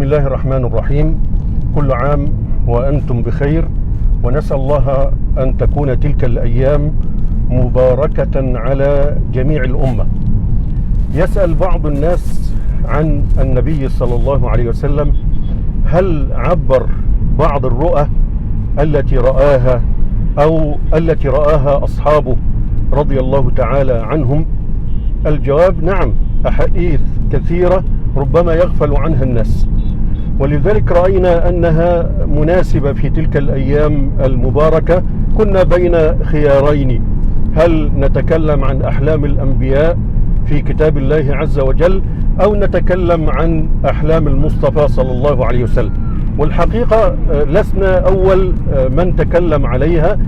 الله الرحمن الرحيم. كل عام وأنتم بخير، ونسأل الله أن تكون تلك الأيام مباركة على جميع الأمة. يسأل بعض الناس عن النبي صلى الله عليه وسلم، هل عبر بعض الرؤى التي رآها أو التي رآها أصحابه رضي الله تعالى عنهم؟ الجواب نعم، أحاديث كثيرة ربما يغفل عنها الناس، ولذلك رأينا أنها مناسبة في تلك الأيام المباركة. كنا بين خيارين: هل نتكلم عن أحلام الأنبياء في كتاب الله عز وجل، أو نتكلم عن أحلام المصطفى صلى الله عليه وسلم؟ والحقيقة لسنا أول من تكلم عليها،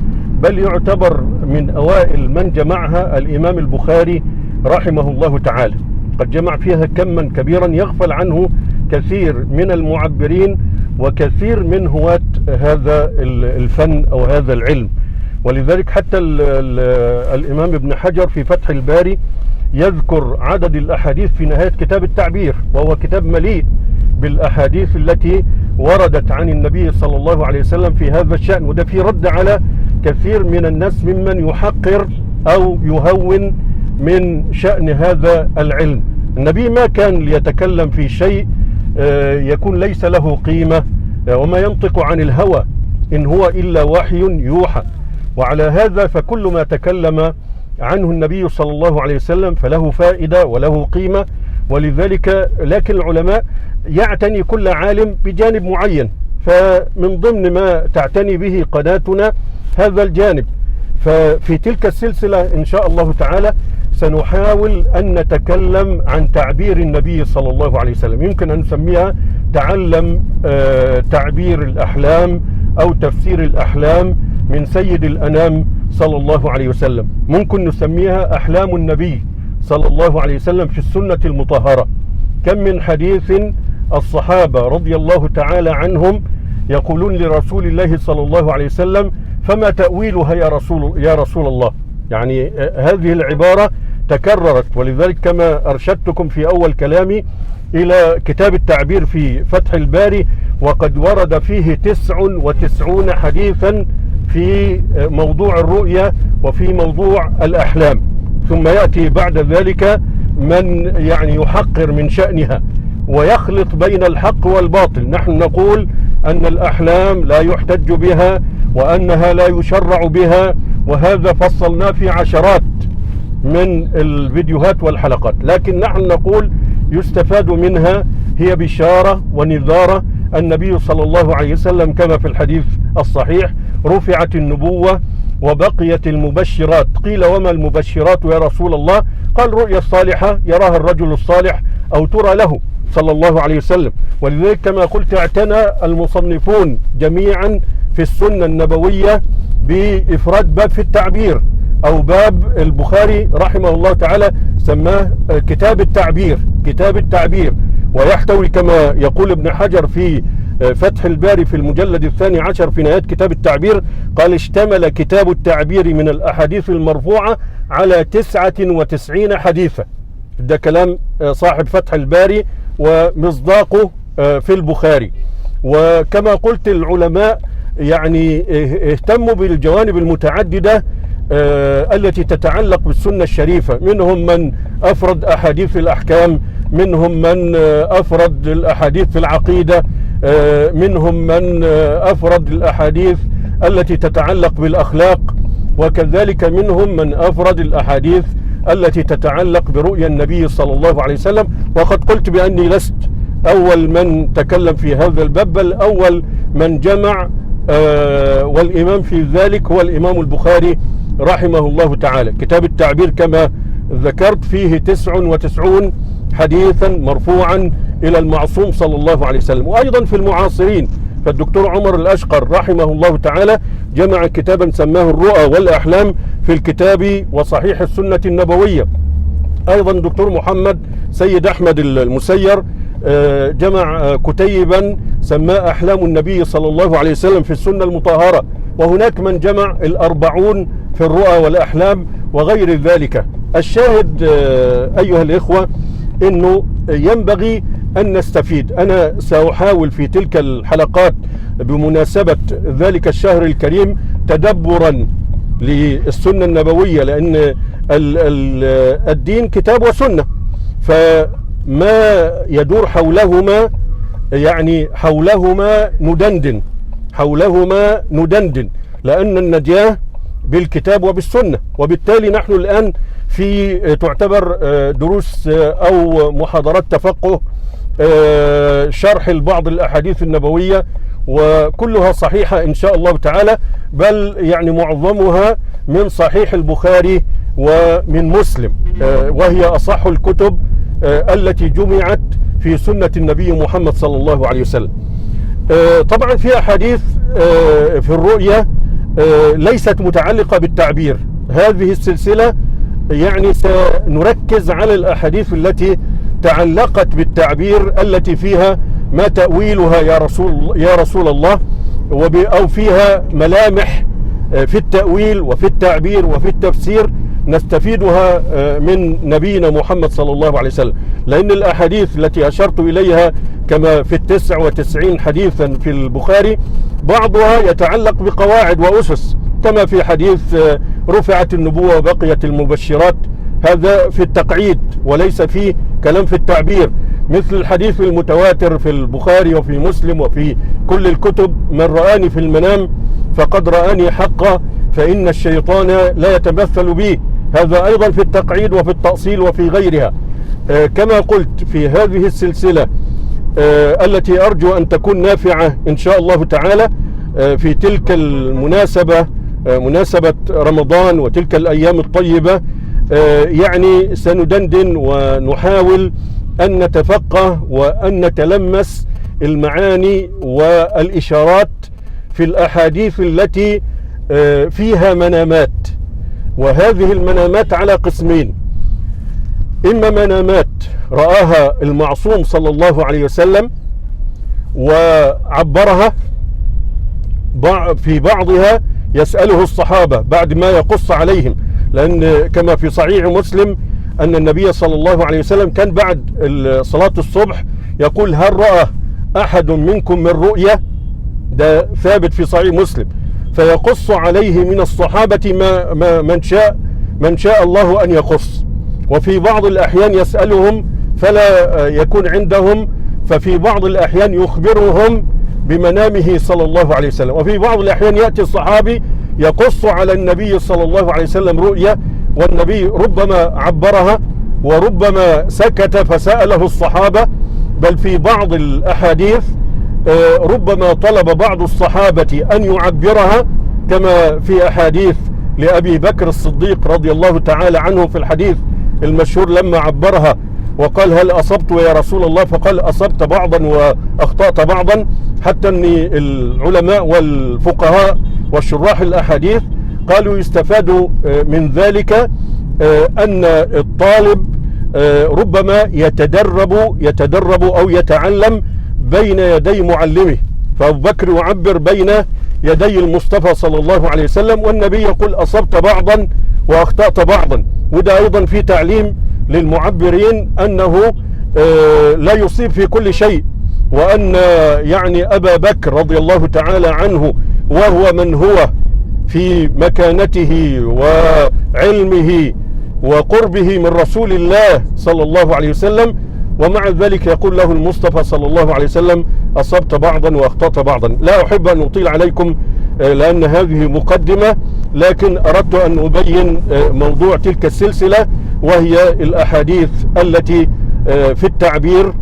بل يعتبر من أوائل من جمعها الإمام البخاري رحمه الله تعالى. قد جمع فيها كما كبيرا يغفل عنه كثير من المعبرين وكثير من هواة هذا الفن أو هذا العلم. ولذلك حتى الإمام ابن حجر في فتح الباري يذكر عدد الأحاديث في نهاية كتاب التعبير، وهو كتاب مليء بالأحاديث التي وردت عن النبي صلى الله عليه وسلم في هذا الشأن. وده في رد على كثير من الناس ممن يحقر أو يهون من شأن هذا العلم. النبي ما كان ليتكلم في شيء يكون ليس له قيمة، وما ينطق عن الهوى إن هو إلا وحي يوحى. وعلى هذا فكل ما تكلم عنه النبي صلى الله عليه وسلم فله فائدة وله قيمة. ولذلك لكن العلماء يعتني كل عالم بجانب معين، فمن ضمن ما تعتني به قناتنا هذا الجانب. ففي تلك السلسلة إن شاء الله تعالى سنحاول أن نتكلم عن تعبير النبي صلى الله عليه وسلم. يمكن أن نسميها تعلم تعبير الأحلام أو تفسير الأحلام من سيد الأنام صلى الله عليه وسلم. ممكن نسميها أحلام النبي صلى الله عليه وسلم في السنة المطهرة. كم من حديث الصحابة رضي الله تعالى عنهم يقولون لرسول الله صلى الله عليه وسلم: فما تأويلها يا رسول الله؟ يعني هذه العبارة تكررت. ولذلك كما أرشدتكم في أول كلامي إلى كتاب التعبير في فتح الباري، وقد ورد فيه 99 حديثا في موضوع الرؤيا وفي موضوع الأحلام. ثم يأتي بعد ذلك من يعني يحقر من شأنها ويخلط بين الحق والباطل. نحن نقول أن الأحلام لا يحتج بها وأنها لا يشرع بها، وهذا فصلناه في عشرات من الفيديوهات والحلقات. لكن نحن نقول يستفاد منها، هي بشارة ونذارة. النبي صلى الله عليه وسلم كما في الحديث الصحيح: رفعت النبوة وبقيت المبشرات. قيل: وما المبشرات يا رسول الله؟ قال: رؤيا الصالحة يراها الرجل الصالح أو ترى له صلى الله عليه وسلم. ولذلك كما قلت اعتنى المصنفون جميعا في السنة النبوية بإفراد باب في التعبير، أو باب البخاري رحمه الله تعالى سماه كتاب التعبير، كتاب التعبير. ويحتوي كما يقول ابن حجر في فتح الباري في المجلد 12 في نهاية كتاب التعبير، قال: اشتمل كتاب التعبير من الأحاديث المرفوعة على 99 حديثا. ده كلام صاحب فتح الباري ومصداقه في البخاري. وكما قلت العلماء يعني اهتموا بالجوانب المتعددة التي تتعلق بالسنة الشريفة. منهم من أفرد أحاديث الأحكام، منهم من أفرد الأحاديث في العقيدة، منهم من أفرد الأحاديث التي تتعلق بالأخلاق، وكذلك منهم من أفرد الأحاديث التي تتعلق برؤيا النبي صلى الله عليه وسلم. وقد قلت بأني لست أول من تكلم في هذا الباب، بل أول من جمع، والإمام في ذلك هو الإمام البخاري رحمه الله تعالى. كتاب التعبير كما ذكرت فيه 99 حديثا مرفوعا إلى المعصوم صلى الله عليه وسلم. وأيضا في المعاصرين فالدكتور عمر الأشقر رحمه الله تعالى جمع كتابا سماه الرؤى والأحلام في الكتاب وصحيح السنة النبوية. أيضا الدكتور محمد سيد أحمد المسير جمع كتيبا سماه أحلام النبي صلى الله عليه وسلم في السنة المطهرة. وهناك من جمع 40 في الرؤى والأحلام وغير ذلك. الشاهد أيها الإخوة أنه ينبغي أن نستفيد. أنا سأحاول في تلك الحلقات بمناسبة ذلك الشهر الكريم تدبرا للسنة النبوية، لأن الدين كتاب وسنة، فما يدور حولهما يعني حولهما ندندن، لأن النجاة بالكتاب وبالسنة. وبالتالي نحن الآن في تعتبر دروس أو محاضرات تفقه، شرح البعض الأحاديث النبوية، وكلها صحيحة إن شاء الله تعالى، بل يعني معظمها من صحيح البخاري ومن مسلم، وهي أصح الكتب التي جمعت في سنة النبي محمد صلى الله عليه وسلم. طبعا في أحاديث في الرؤية ليست متعلقة بالتعبير. هذه السلسلة يعني سنركز على الأحاديث التي تعلقت بالتعبير، التي فيها ما تأويلها يا رسول الله، أو فيها ملامح في التأويل وفي التعبير وفي التفسير نستفيدها من نبينا محمد صلى الله عليه وسلم. لأن الأحاديث التي أشرت إليها كما في 99 حديثا في البخاري بعضها يتعلق بقواعد وأسس، كما في حديث رفعت النبوة وبقيت المبشرات، هذا في التقعيد وليس فيه كلام في التعبير. مثل الحديث المتواتر في البخاري وفي مسلم وفي كل الكتب: من رآني في المنام فقد رآني حقا فإن الشيطان لا يتمثل بي، هذا أيضا في التقعيد وفي التأصيل وفي غيرها. كما قلت في هذه السلسلة التي أرجو أن تكون نافعة إن شاء الله تعالى في تلك المناسبة، مناسبة رمضان وتلك الأيام الطيبة، يعني سندندن ونحاول أن نتفقه وأن نتلمس المعاني والإشارات في الأحاديث التي فيها منامات. وهذه المنامات على قسمين: إما منامات رآها المعصوم صلى الله عليه وسلم وعبرها، في بعضها يسأله الصحابة بعد ما يقص عليهم، لأن كما في صحيح مسلم أن النبي صلى الله عليه وسلم كان بعد صلاة الصبح يقول: هل رأى أحد منكم من رؤية؟ ده ثابت في صحيح مسلم. فيقص عليه من الصحابة من شاء الله أن يقص. وفي بعض الأحيان يسألهم فلا يكون عندهم، ففي بعض الأحيان يخبرهم بمنامه صلى الله عليه وسلم. وفي بعض الأحيان يأتي الصحابي يقص على النبي صلى الله عليه وسلم رؤيا، والنبي ربما عبرها وربما سكت فسأله الصحابة، بل في بعض الأحاديث ربما طلب بعض الصحابة أن يعبرها، كما في أحاديث لأبي بكر الصديق رضي الله تعالى عنه في الحديث المشهور لما عبرها وقال: هل أصبت يا رسول الله؟ فقال: أصبت بعضا وأخطأت بعضا. حتى أن العلماء والفقهاء والشراح الأحاديث قالوا يستفاد من ذلك أن الطالب ربما يتدرب أو يتعلم بين يدي معلمه، فأبو بكر يعبر بين يدي المصطفى صلى الله عليه وسلم، والنبي يقول: أصبت بعضا وأخطأت بعضا. وده أيضا في تعليم للمعبرين أنه لا يصيب في كل شيء، وأن يعني أبا بكر رضي الله تعالى عنه وهو من هو في مكانته وعلمه وقربه من رسول الله صلى الله عليه وسلم، ومع ذلك يقول له المصطفى صلى الله عليه وسلم: أصبت بعضا وأخطأت بعضا. لا أحب أن أطيل عليكم لأن هذه مقدمة، لكن أردت أن أبين موضوع تلك السلسلة، وهي الأحاديث التي في التعبير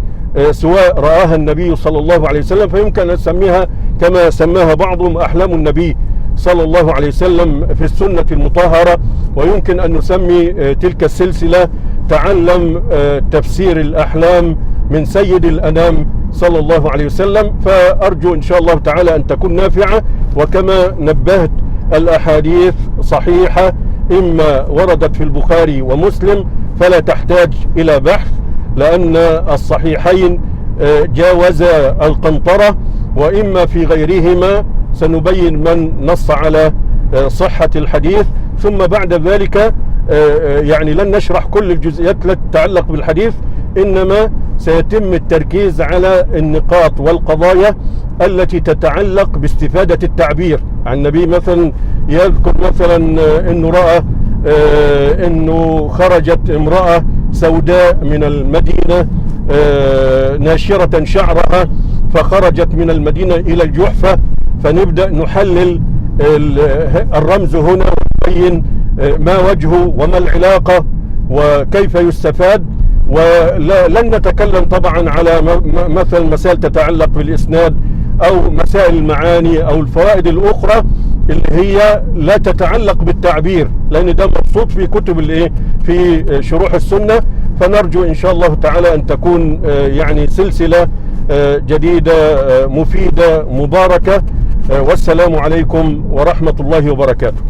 سواء رآها النبي صلى الله عليه وسلم، فيمكن أن نسميها كما سماها بعضهم أحلام النبي صلى الله عليه وسلم في السنة المطهرة، ويمكن أن نسمي تلك السلسلة تعلم تفسير الأحلام من سيد الأنام صلى الله عليه وسلم. فأرجو إن شاء الله تعالى أن تكون نافعة، وكما نبهت الأحاديث صحيحة، إما وردت في البخاري ومسلم فلا تحتاج إلى بحث، لأن الصحيحين جاوزا القنطرة، وإما في غيرهما سنبين من نص على صحة الحديث. ثم بعد ذلك يعني لن نشرح كل الجزئيات التي تتعلق بالحديث، إنما سيتم التركيز على النقاط والقضايا التي تتعلق باستفادة التعبير عن النبي. مثلا يذكر مثلا أنه رأى أنه خرجت امرأة سوداء من المدينة ناشرة شعرها فخرجت من المدينة إلى الجحفة، فنبدأ نحلل الرمز هنا ونبين ما وجهه وما العلاقة وكيف يستفاد. ولن نتكلم طبعا على مثل مسائل تتعلق بالإسناد أو مسائل المعاني أو الفوائد الأخرى اللي هي لا تتعلق بالتعبير، لأن ده مبسوط في كتب في شروح السنة. فنرجو إن شاء الله تعالى أن تكون يعني سلسلة جديدة مفيدة مباركة. والسلام عليكم ورحمة الله وبركاته.